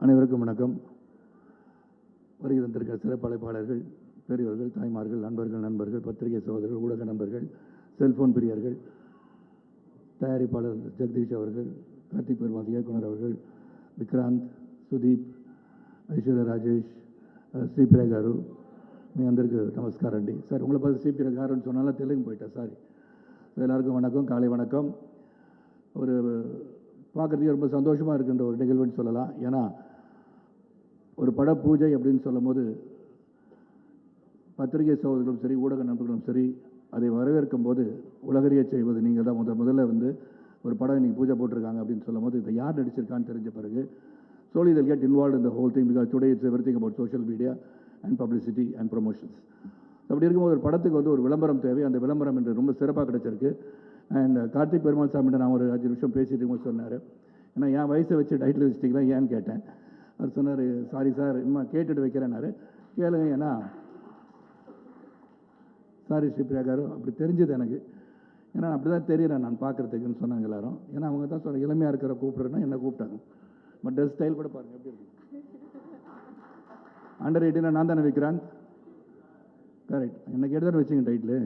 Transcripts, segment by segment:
அனைவருக்கும் வணக்கம். வருகை தந்திருக்கிற சிறப்பு அழைப்பாளர்கள், பெரியவர்கள், தாய்மார்கள், நண்பர்கள், பத்திரிகை சகோதரர்கள், ஊடக நண்பர்கள், செல்போன் பிரியர்கள், தயாரிப்பாளர் ஜெகதீஷ் அவர்கள், கார்த்திக் பெருமாள் இயக்குனர் அவர்கள், விக்ராந்த், సుదీప్, ఐశ్వర్య రాజేష్, శ్రీప్రియ గారు, మీ అందరికీ నమస్కారం అండి. సార్ உங்களை பார்த்து శ్రీప్రియ గారుன்னு சொன்னாலும் தெலுங்கு போயிட்டேன், சாரி. எல்லாருக்கும் வணக்கம், காலை வணக்கம். ஒரு பார்க்குறதுக்கு ரொம்ப சந்தோஷமாக இருக்கின்ற ஒரு நிகழ்வுன்னு சொல்லலாம். ஏன்னா ஒரு பட பூஜை அப்படின்னு சொல்லும் போது பத்திரிகை சகோதரர்களும் சரி, ஊடக நண்பர்களும் சரி, அதை வரவேற்கும் போது உலகறிய செய்வது நீங்கள் தான். முதல்ல வந்து ஒரு படம் இன்றைக்கி பூஜை போட்டிருக்காங்க அப்படின்னு சொல்லும் போது இதை யார் நடிச்சிருக்கான்னு தெரிஞ்ச பிறகு slowly they'll get involved in the whole thing, because today it's everything about social media and publicity and promotions. அப்படி இருக்கும்போது ஒரு படத்துக்கு வந்து ஒரு விளம்பரம் தேவை. அந்த விளம்பரம் என்று ரொம்ப சிறப்பாக கிடச்சிருக்கு. அண்ட் கார்த்திக் பெருமாள் சாமிகிட்ட நான் ஒரு 5 நிமிஷம் பேசிட்டு இருக்கும்போது சொன்னார், ஏன்னா என் வயசை வச்சு டைட்டில் வச்சிட்டிங்களா ஏன்னு கேட்டேன். அவர் சொன்னார், சாரி சார், இன்னும் கேட்டுட்டு வைக்கிறேன்னாரு. கேளுங்க, ஏன்னா சாரி ஸ்ரீப்ரியா காரு, அப்படி தெரிஞ்சது எனக்கு. ஏன்னா அப்படி தான் தெரியுறேன் நான் பார்க்குறதுக்குன்னு சொன்னாங்க எல்லாரும். ஏன்னா அவங்க தான் சொன்ன இளமையாக இருக்கிற கூப்பிட்றேன்னா என்ன கூப்பிட்டாங்க. பட் ட்ரெஸ் ஸ்டைல் கூட பாருங்கள் எப்படி இருக்கு. அண்டர் 18 நான் தானே விக்ராந்த், கரெக்ட். என்ன கேட்டு தானே வச்சுங்க டைட்டிலு.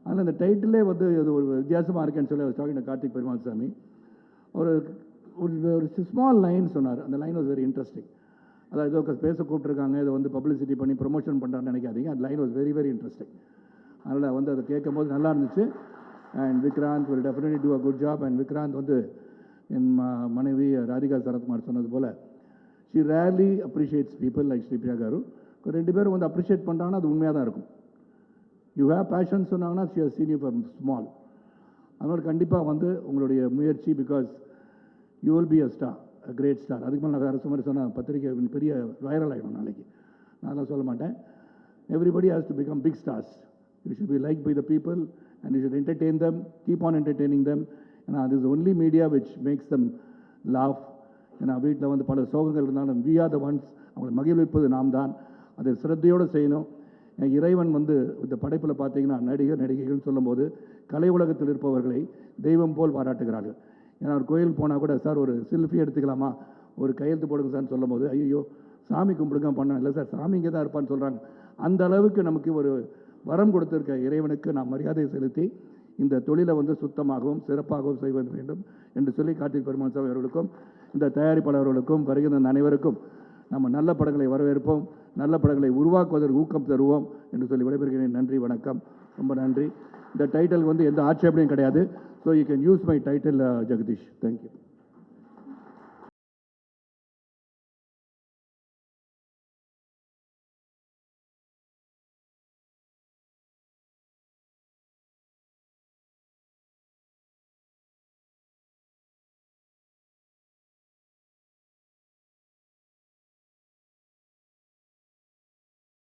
ஆனால் இந்த டைட்டிலே வந்து அது ஒரு வித்தியாசமாக இருக்கேன்னு சொல்லி டாக்கிங் கார்த்திக் பெருமாள் சாமி ஒரு ஒரு ஸ்மால் லைன் சொன்னார். அந்த லைன் வாஸ் வெரி இன்ட்ரெஸ்டிங். அதாவது ஏதோ பேச கூப்பிட்ருக்காங்க, இதை வந்து பப்ளிசிட்டி பண்ணி ப்ரொமோஷன் பண்ணுறான்னு நினைக்காதீங்க. அந்த line was very very interesting. அதனால் வந்து அதை கேட்கும் போது நல்லா இருந்துச்சு. And Vikranth will definitely do a good job. And Vikranth வந்து என் மனைவி ராதிகா சரத்குமார் சொன்னது போல், she rarely appreciates people like Sripriya garu. 2 பேரும் வந்து அப்ரிஷியேட் பண்ணுறாங்கன்னா அது உண்மையாக தான் இருக்கும். யூ ஹேவ் பேஷன் சொன்னாங்கன்னா she has seen you from small. அதனால் கண்டிப்பாக வந்து உங்களுடைய முயற்சி, because you will be a star, a great star. அதுக்கு மேலே நான் வேறு மாதிரி சொன்னால் பத்திரிகை பெரிய வைரல் ஆகிடும் நாளைக்கு. நான் அதெல்லாம் சொல்ல மாட்டேன். Everybody has to become big stars. You should be like by the people and you should entertain them, keep on entertaining them. ஏன்னா அது is only media which makes them laugh. ஏன்னா வீட்டில் வந்து பல சோகங்கள் இருந்தாலும் வி ஆர் த ஒன்ஸ், அவங்களை மகிழ்விப்பது நாம் தான். அதை சிரத்தையோடு செய்யணும். இறைவன் வந்து இந்த படைப்பில் பார்த்தீங்கன்னா நடிகைகள்னு சொல்லும்போது கலை உலகத்தில் இருப்பவர்களை தெய்வம் போல் பாராட்டுகிறார்கள். ஏன்னா ஒரு கோயிலுக்கு போனால் கூட, சார் ஒரு செல்ஃபி எடுத்துக்கலாமா, ஒரு கையெழுத்து போடுங்க சார்னு சொல்லும் போது, ஐயோ சாமி கும்பிடுங்க பண்ண இல்லை சார், சாமி இங்கே தான் இருப்பான்னு சொல்கிறாங்க. அந்த அளவுக்கு நமக்கு ஒரு வரம் கொடுத்திருக்க இறைவனுக்கு நாம் மரியாதை செலுத்தி இந்த தொழிலை வந்து சுத்தமாகவும் சிறப்பாகவும் செய்வது வேண்டும் என்று சொல்லி கார்த்திக் பெருமாள் சாமி அவர்களுக்கும் இந்த தயாரிப்பாளர்களுக்கும் வருகின்ற அனைவருக்கும் நம்ம நல்ல படங்களை வரவேற்போம், நல்ல படங்களை உருவாக்குவதற்கு ஊக்கம் தருவோம் என்று சொல்லி விடைபெறுகிறேன். நன்றி, வணக்கம், ரொம்ப நன்றி. இந்த டைட்டில் வந்து எந்த ஆட்சேபனையும் கிடையாது. So you can use my title Jagadish. Thank you.